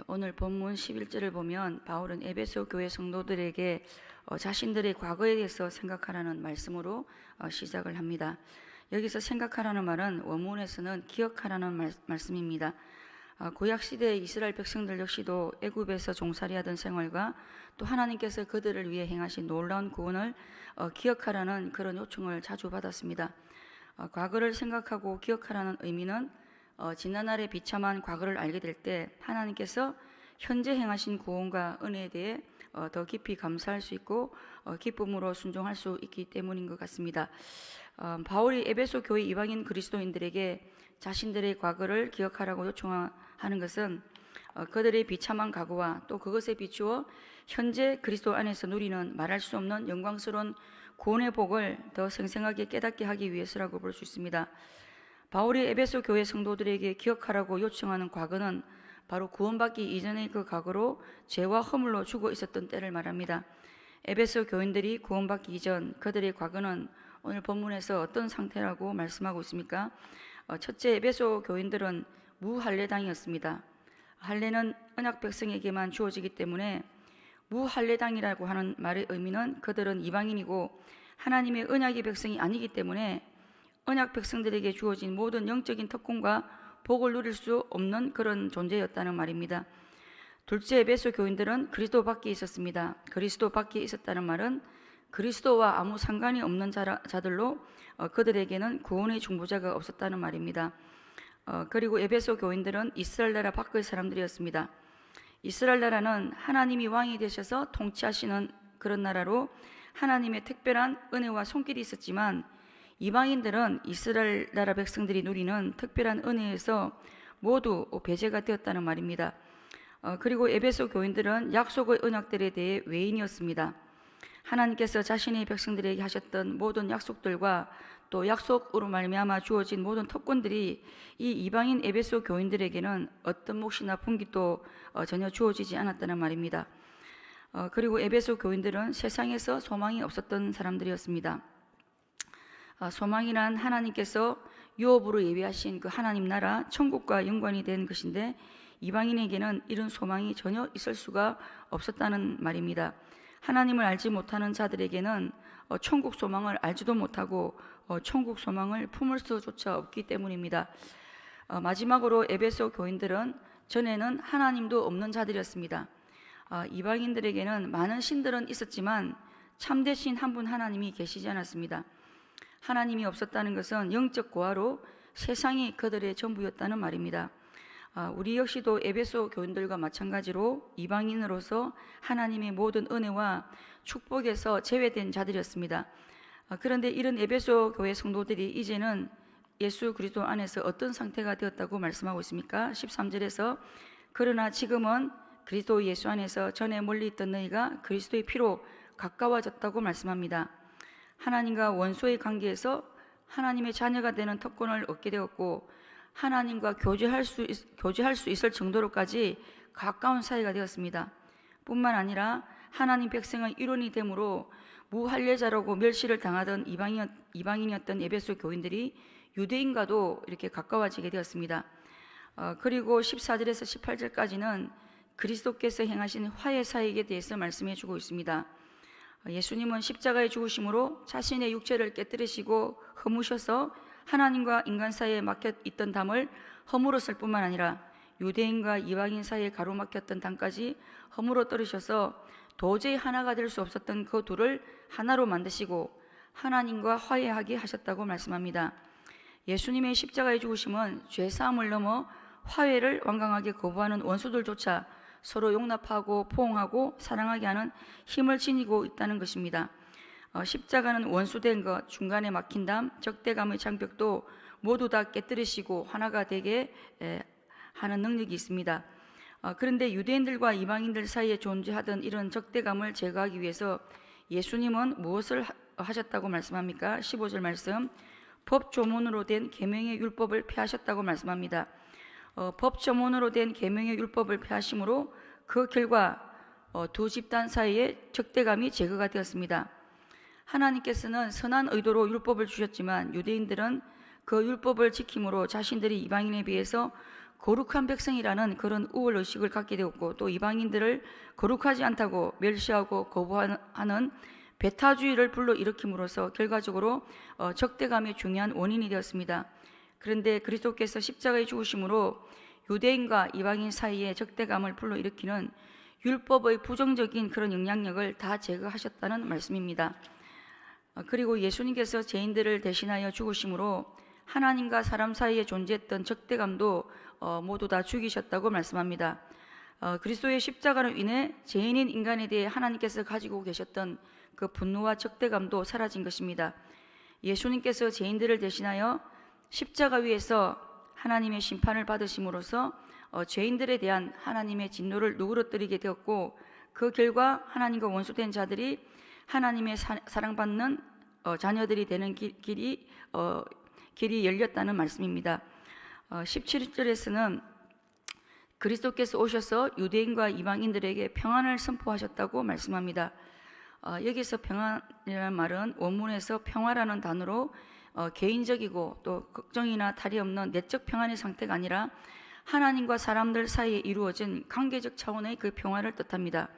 오늘 본문 11절을 보면 바울은 에베소 교회 성도들에게 자신들의 과거에 대해서 생각하라는 말씀으로 시작을 합니다. 여기서 생각하라는 말은 원문에서는 기억하라는 말씀입니다. 구약시대의 이스라엘 백성들 역시도 애굽에서 종살이하던 생활과 또 하나님께서 그들을 위해 행하신 놀라운 구원을 기억하라는 그런 요청을 자주 받았습니다. 과거를 생각하고 기억하라는 의미는 지난날의 비참한 과거를 알게 될 때 하나님께서 현재 행하신 구원과 은혜에 대해 더 깊이 감사할 수 있고 기쁨으로 순종할 수 있기 때문인 것 같습니다. 바울이 에베소 교회 이방인 그리스도인들에게 자신들의 과거를 기억하라고 요청하는 것은 그들의 비참한 과거와 또 그것에 비추어 현재 그리스도 안에서 누리는 말할 수 없는 영광스러운 구원의 복을 더 생생하게 깨닫게 하기 위해서라고 볼 수 있습니다. 바울이 에베소 교회 성도들에게 기억하라고 요청하는 과거는 바로 구원받기 이전의 그 과거로 죄와 허물로 죽어 있었던 때를 말합니다. 에베소 교인들이 구원받기 이전 그들의 과거는 오늘 본문에서 어떤 상태라고 말씀하고 있습니까? 첫째, 에베소 교인들은 무할례당이었습니다. 할례는 언약 백성에게만 주어지기 때문에 무할례당이라고 하는 말의 의미는 그들은 이방인이고 하나님의 언약의 백성이 아니기 때문에 언약 백성들에게 주어진 모든 영적인 특권과 복을 누릴 수 없는 그런 존재였다는 말입니다. 둘째, 에베소 교인들은 그리스도 밖에 있었습니다. 그리스도 밖에 있었다는 말은 그리스도와 아무 상관이 없는 자들로 그들에게는 구원의 중보자가 없었다는 말입니다. 그리고 에베소 교인들은 이스라엘 나라 밖의 사람들이었습니다. 이스라엘 나라는 하나님이 왕이 되셔서 통치하시는 그런 나라로 하나님의 특별한 은혜와 손길이 있었지만 이방인들은 이스라엘 나라 백성들이 누리는 특별한 은혜에서 모두 배제가 되었다는 말입니다. 그리고 에베소 교인들은 약속의 언약들에 대해 외인이었습니다. 하나님께서 자신의 백성들에게 하셨던 모든 약속들과 또 약속으로 말미암아 주어진 모든 특권들이 이 이방인 에베소 교인들에게는 어떤 몫이나 분깃도 전혀 주어지지 않았다는 말입니다. 그리고 에베소 교인들은 세상에서 소망이 없었던 사람들이었습니다. 소망이란 하나님께서 유업으로 예비하신 그 하나님 나라 천국과 연관이 된 것인데 이방인에게는 이런 소망이 전혀 있을 수가 없었다는 말입니다. 하나님을 알지 못하는 자들에게는 천국 소망을 알지도 못하고 천국 소망을 품을 수조차 없기 때문입니다. 마지막으로 에베소 교인들은 전에는 하나님도 없는 자들이었습니다. 이방인들에게는 많은 신들은 있었지만 참되신 한 분 하나님이 계시지 않았습니다. 하나님이 없었다는 것은 영적 고아로 세상이 그들의 전부였다는 말입니다. 우리 역시도 에베소 교인들과 마찬가지로 이방인으로서 하나님의 모든 은혜와 축복에서 제외된 자들이었습니다. 그런데 이런 에베소 교회 성도들이 이제는 예수 그리스도 안에서 어떤 상태가 되었다고 말씀하고 있습니까? 13절에서 그러나 지금은 그리스도 예수 안에서 전에 멀리 있던 너희가 그리스도의 피로 가까워졌다고 말씀합니다. 하나님과 원수의 관계에서 하나님의 자녀가 되는 특권을 얻게 되었고 하나님과 교제할 수 있을 정도로까지 가까운 사이가 되었습니다. 뿐만 아니라 하나님 백성의 일원이 되므로 무할례자라고 멸시를 당하던 이방인이었던 에베소 교인들이 유대인과도 이렇게 가까워지게 되었습니다. 그리고 14절에서 18절까지는 그리스도께서 행하신 화해 사역에 대해서 말씀해 주고 있습니다. 예수님은 십자가에 죽으심으로 자신의 육체를 깨뜨리시고 허무셔서 하나님과 인간 사이에 막혀 있던 담을 허물었을 뿐만 아니라 유대인과 이방인 사이에 가로막혔던 담까지 허물어 떨으셔서 도저히 하나가 될 수 없었던 그 둘을 하나로 만드시고 하나님과 화해하게 하셨다고 말씀합니다. 예수님의 십자가의 죽으심은 죄사함을 넘어 화해를 완강하게 거부하는 원수들조차 서로 용납하고 포옹하고 사랑하게 하는 힘을 지니고 있다는 것입니다. 십자가는 원수된 것, 중간에 막힌 담, 적대감의 장벽도 모두 다 깨뜨리시고 하나가 되게 하는 능력이 있습니다. 그런데 유대인들과 이방인들 사이에 존재하던 이런 적대감을 제거하기 위해서 예수님은 무엇을 하셨다고 말씀합니까? 15절 말씀, 법조문으로 된 계명의 율법을 폐하셨다고 말씀합니다. 법조문으로 된 계명의 율법을 폐하심으로 그 결과 두 집단 사이에 적대감이 제거가 되었습니다. 하나님께서는 선한 의도로 율법을 주셨지만 유대인들은 그 율법을 지킴으로 자신들이 이방인에 비해서 거룩한 백성이라는 그런 우월 의식을 갖게 되었고, 또 이방인들을 거룩하지 않다고 멸시하고 거부하는 배타주의를 불러일으킴으로써 결과적으로 적대감의 중요한 원인이 되었습니다. 그런데 그리스도께서 십자가의 죽으심으로 유대인과 이방인 사이의 적대감을 불러일으키는 율법의 부정적인 그런 영향력을 다 제거하셨다는 말씀입니다. 그리고 예수님께서 죄인들을 대신하여 죽으심으로 하나님과 사람 사이에 존재했던 적대감도 모두 다 죽이셨다고 말씀합니다. 그리스도의 십자가로 인해 죄인인 인간에 대해 하나님께서 가지고 계셨던 그 분노와 적대감도 사라진 것입니다. 예수님께서 죄인들을 대신하여 십자가 위에서 하나님의 심판을 받으심으로써 죄인들에 대한 하나님의 진노를 누그러뜨리게 되었고, 그 결과 하나님과 원수된 자들이 하나님의 사랑받는 자녀들이 되는 길이 열렸다는 말씀입니다. 17절에서는 그리스도께서 오셔서 유대인과 이방인들에게 평안을 선포하셨다고 말씀합니다. 여기서 평안이라는 말은 원문에서 평화라는 단어로 개인적이고 또 걱정이나 탈이 없는 내적 평안의 상태가 아니라 하나님과 사람들 사이에 이루어진 관계적 차원의 그 평화를 뜻합니다.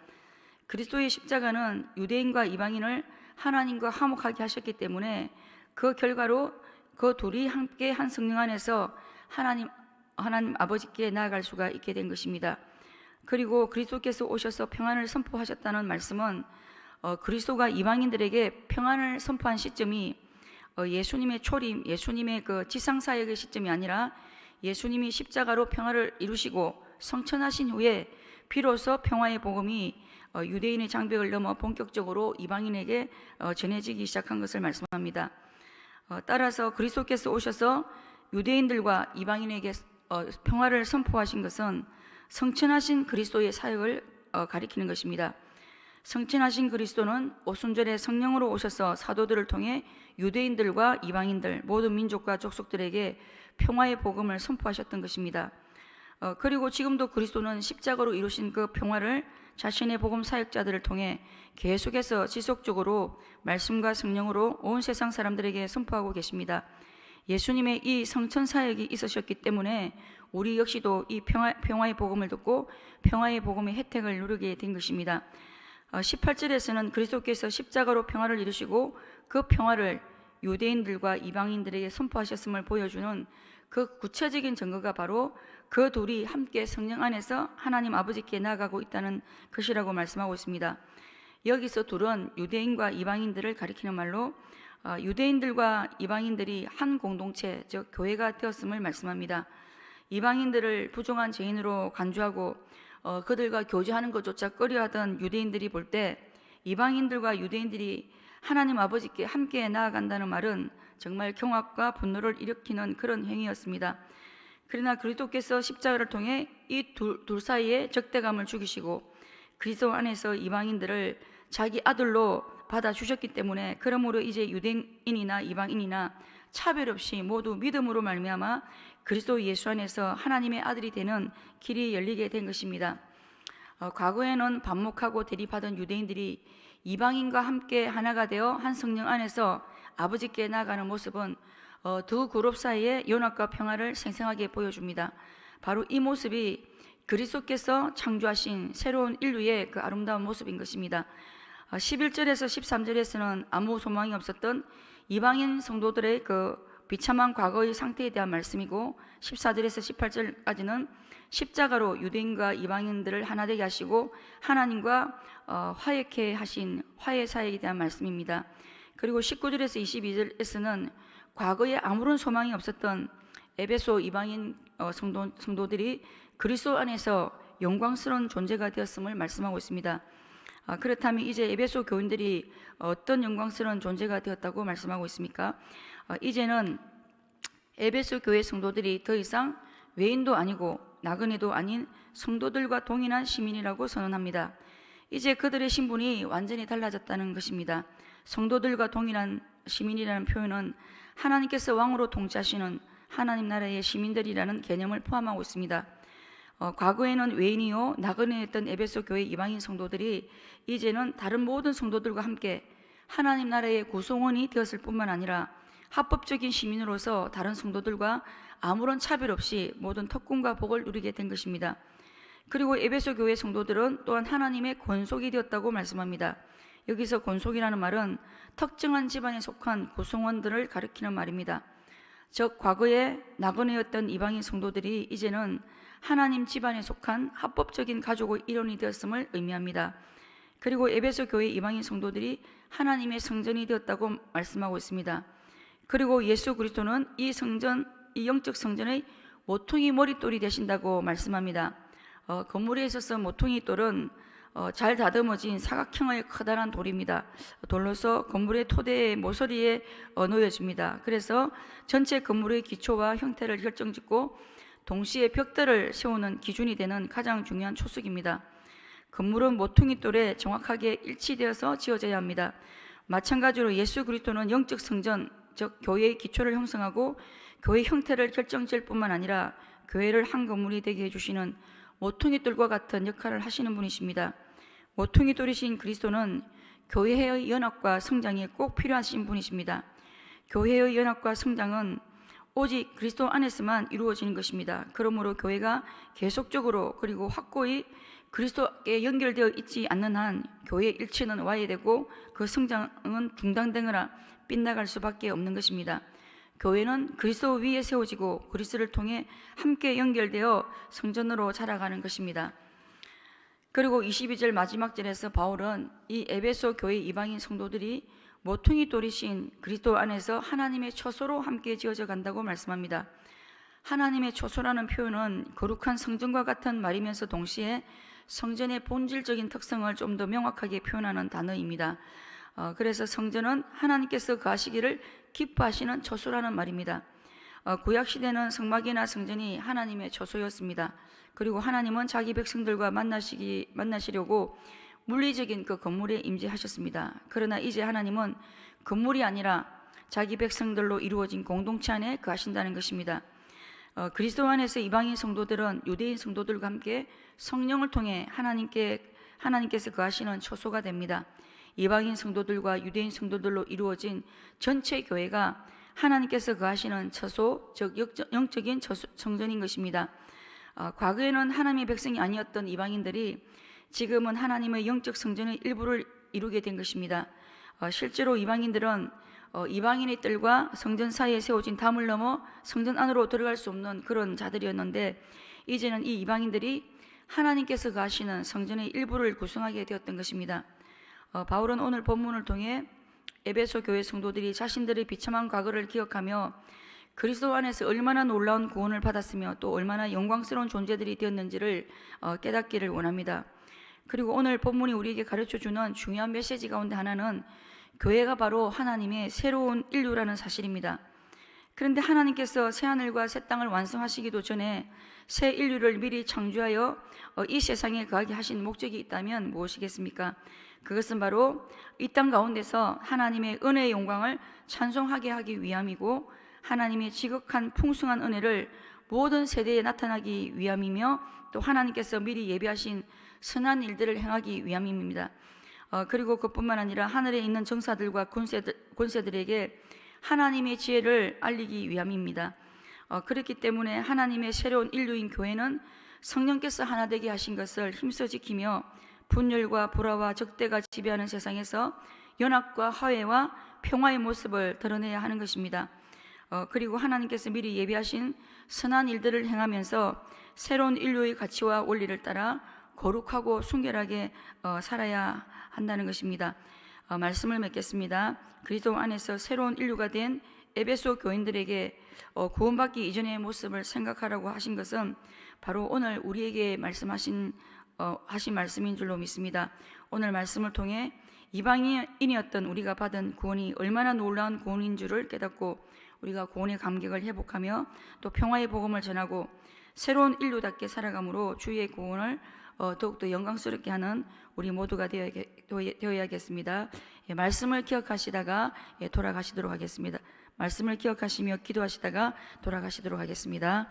그리스도의 십자가는 유대인과 이방인을 하나님과 화목하게 하셨기 때문에 그 결과로 그 둘이 함께 한 성령 안에서 하나님 아버지께 나아갈 수가 있게 된 것입니다. 그리고 그리스도께서 오셔서 평안을 선포하셨다는 말씀은 그리스도가 이방인들에게 평안을 선포한 시점이 예수님의 초림, 예수님의 그 지상사역의 시점이 아니라 예수님이 십자가로 평화를 이루시고 성천하신 후에 비로소 평화의 복음이 유대인의 장벽을 넘어 본격적으로 이방인에게 전해지기 시작한 것을 말씀합니다. 따라서 그리스도께서 오셔서 유대인들과 이방인에게 평화를 선포하신 것은 성천하신 그리스도의 사역을 가리키는 것입니다. 성천하신 그리스도는 오순절에 성령으로 오셔서 사도들을 통해 유대인들과 이방인들 모든 민족과 족속들에게 평화의 복음을 선포하셨던 것입니다. 그리고 지금도 그리스도는 십자가로 이루신 그 평화를 자신의 복음 사역자들을 통해 계속해서 지속적으로 말씀과 성령으로 온 세상 사람들에게 선포하고 계십니다. 예수님의 이 성천 사역이 있으셨기 때문에 우리 역시도 이 평화의 복음을 듣고 평화의 복음의 혜택을 누리게 된 것입니다. 18절에서는 그리스도께서 십자가로 평화를 이루시고 그 평화를 유대인들과 이방인들에게 선포하셨음을 보여주는 그 구체적인 증거가 바로 그 둘이 함께 성령 안에서 하나님 아버지께 나아가고 있다는 것이라고 말씀하고 있습니다. 여기서 둘은 유대인과 이방인들을 가리키는 말로 유대인들과 이방인들이 한 공동체, 즉 교회가 되었음을 말씀합니다. 이방인들을 부정한 죄인으로 간주하고 그들과 교제하는 것조차 꺼려하던 유대인들이 볼 때 이방인들과 유대인들이 하나님 아버지께 함께 나아간다는 말은 정말 경악과 분노를 일으키는 그런 행위였습니다. 그러나 그리스도께서 십자가를 통해 이 둘 사이에 적대감을 죽이시고 그리스도 안에서 이방인들을 자기 아들로 받아주셨기 때문에 그러므로 이제 유대인이나 이방인이나 차별 없이 모두 믿음으로 말미암아 그리스도 예수 안에서 하나님의 아들이 되는 길이 열리게 된 것입니다. 과거에는 반목하고 대립하던 유대인들이 이방인과 함께 하나가 되어 한 성령 안에서 아버지께 나아가는 모습은 두 그룹 사이의 연합과 평화를 생생하게 보여줍니다. 바로 이 모습이 그리스도께서 창조하신 새로운 인류의 그 아름다운 모습인 것입니다. 11절에서 13절에서는 아무 소망이 없었던 이방인 성도들의 그 비참한 과거의 상태에 대한 말씀이고 14절에서 18절까지는 십자가로 유대인과 이방인들을 하나 되게 하시고 하나님과 화해케 하신 화해 사역에 대한 말씀입니다. 그리고 19절에서 22절에서는 과거에 아무런 소망이 없었던 에베소 이방인 성도들이 그리스도 안에서 영광스러운 존재가 되었음을 말씀하고 있습니다. 그렇다면 이제 에베소 교인들이 어떤 영광스러운 존재가 되었다고 말씀하고 있습니까? 이제는 에베소 교회 성도들이 더 이상 외인도 아니고 나그네도 아닌 성도들과 동일한 시민이라고 선언합니다. 이제 그들의 신분이 완전히 달라졌다는 것입니다. 성도들과 동일한 시민이라는 표현은 하나님께서 왕으로 통치하시는 하나님 나라의 시민들이라는 개념을 포함하고 있습니다. 과거에는 외인이요 나그네였던 에베소 교회 이방인 성도들이 이제는 다른 모든 성도들과 함께 하나님 나라의 구성원이 되었을 뿐만 아니라 합법적인 시민으로서 다른 성도들과 아무런 차별 없이 모든 특권과 복을 누리게 된 것입니다. 그리고 에베소 교회 성도들은 또한 하나님의 권속이 되었다고 말씀합니다. 여기서 권속이라는 말은 특정한 집안에 속한 구성원들을 가리키는 말입니다. 즉 과거에 나그네였던 이방인 성도들이 이제는 하나님 집안에 속한 합법적인 가족의 일원이 되었음을 의미합니다. 그리고 에베소 교회 이방인 성도들이 하나님의 성전이 되었다고 말씀하고 있습니다. 그리고 예수 그리스도는 이 영적 성전의 모퉁이 머릿돌이 되신다고 말씀합니다. 건물에 있어서 모퉁이 돌은 잘 다듬어진 사각형의 커다란 돌입니다. 돌로서 건물의 토대의 모서리에 놓여집니다. 그래서 전체 건물의 기초와 형태를 결정짓고 동시에 벽들을 세우는 기준이 되는 가장 중요한 초석입니다. 건물은 모퉁이 돌에 정확하게 일치되어서 지어져야 합니다. 마찬가지로 예수 그리스도는 영적 성전, 즉 교회의 기초를 형성하고 교회 형태를 결정지을 뿐만 아니라 교회를 한 건물이 되게 해주시는 모퉁이 돌과 같은 역할을 하시는 분이십니다. 모퉁이 돌이신 그리스도는 교회의 연합과 성장이 꼭 필요하신 분이십니다. 교회의 연합과 성장은 오직 그리스도 안에서만 이루어지는 것입니다. 그러므로 교회가 계속적으로 그리고 확고히 그리스도께 연결되어 있지 않는 한 교회의 일치는 와해되고 그 성장은 중단되거나 빗나갈 수밖에 없는 것입니다. 교회는 그리스도 위에 세워지고 그리스도를 통해 함께 연결되어 성전으로 자라가는 것입니다. 그리고 22절 마지막 절에서 바울은 이 에베소 교회 이방인 성도들이 모퉁이 돌이신 그리스도 안에서 하나님의 처소로 함께 지어져 간다고 말씀합니다. 하나님의 처소라는 표현은 거룩한 성전과 같은 말이면서 동시에 성전의 본질적인 특성을 좀 더 명확하게 표현하는 단어입니다. 그래서 성전은 하나님께서 거하시기를 기뻐하시는 처소라는 말입니다. 구약시대는 성막이나 성전이 하나님의 처소였습니다. 그리고 하나님은 자기 백성들과 만나시려고 물리적인 그 건물에 임재하셨습니다. 그러나 이제 하나님은 건물이 아니라 자기 백성들로 이루어진 공동체 안에 거하신다는 것입니다. 그리스도 안에서 이방인 성도들은 유대인 성도들과 함께 성령을 통해 하나님께서 거하시는 처소가 됩니다. 이방인 성도들과 유대인 성도들로 이루어진 전체 교회가 하나님께서 거하시는 처소, 즉 영적인 성전인 것입니다. 과거에는 하나님의 백성이 아니었던 이방인들이 지금은 하나님의 영적 성전의 일부를 이루게 된 것입니다. 실제로 이방인들은 이방인의 뜰과 성전 사이에 세워진 담을 넘어 성전 안으로 들어갈 수 없는 그런 자들이었는데 이제는 이 이방인들이 하나님께서 거하시는 성전의 일부를 구성하게 되었던 것입니다. 바울은 오늘 본문을 통해 에베소 교회 성도들이 자신들의 비참한 과거를 기억하며 그리스도 안에서 얼마나 놀라운 구원을 받았으며 또 얼마나 영광스러운 존재들이 되었는지를 깨닫기를 원합니다. 그리고 오늘 본문이 우리에게 가르쳐주는 중요한 메시지 가운데 하나는 교회가 바로 하나님의 새로운 인류라는 사실입니다. 그런데 하나님께서 새하늘과 새 땅을 완성하시기도 전에 새 인류를 미리 창조하여 이 세상에 거하게 하신 목적이 있다면 무엇이겠습니까? 그것은 바로 이 땅 가운데서 하나님의 은혜의 영광을 찬송하게 하기 위함이고 하나님의 지극한 풍성한 은혜를 모든 세대에 나타나기 위함이며 또 하나님께서 미리 예비하신 선한 일들을 행하기 위함입니다. 그리고 그뿐만 아니라 하늘에 있는 정사들과 권세들에게 하나님의 지혜를 알리기 위함입니다. 그렇기 때문에 하나님의 새로운 인류인 교회는 성령께서 하나 되게 하신 것을 힘써 지키며 분열과 불화와 적대가 지배하는 세상에서 연합과 화해와 평화의 모습을 드러내야 하는 것입니다. 그리고 하나님께서 미리 예비하신 선한 일들을 행하면서 새로운 인류의 가치와 원리를 따라 거룩하고 순결하게 살아야 한다는 것입니다. 말씀을 맺겠습니다. 그리스도 안에서 새로운 인류가 된 에베소 교인들에게 구원받기 이전의 모습을 생각하라고 하신 것은 바로 오늘 우리에게 하신 말씀인 줄로 믿습니다. 오늘 말씀을 통해 이방인이었던 우리가 받은 구원이 얼마나 놀라운 구원인 줄을 깨닫고 우리가 구원의 감격을 회복하며 또 평화의 복음을 전하고 새로운 인류답게 살아감으로 주의 구원을 더욱더 영광스럽게 하는 우리 모두가 되어야겠습니다. 말씀을 기억하시다가 돌아가시도록 하겠습니다. 말씀을 기억하시며 기도하시다가 돌아가시도록 하겠습니다.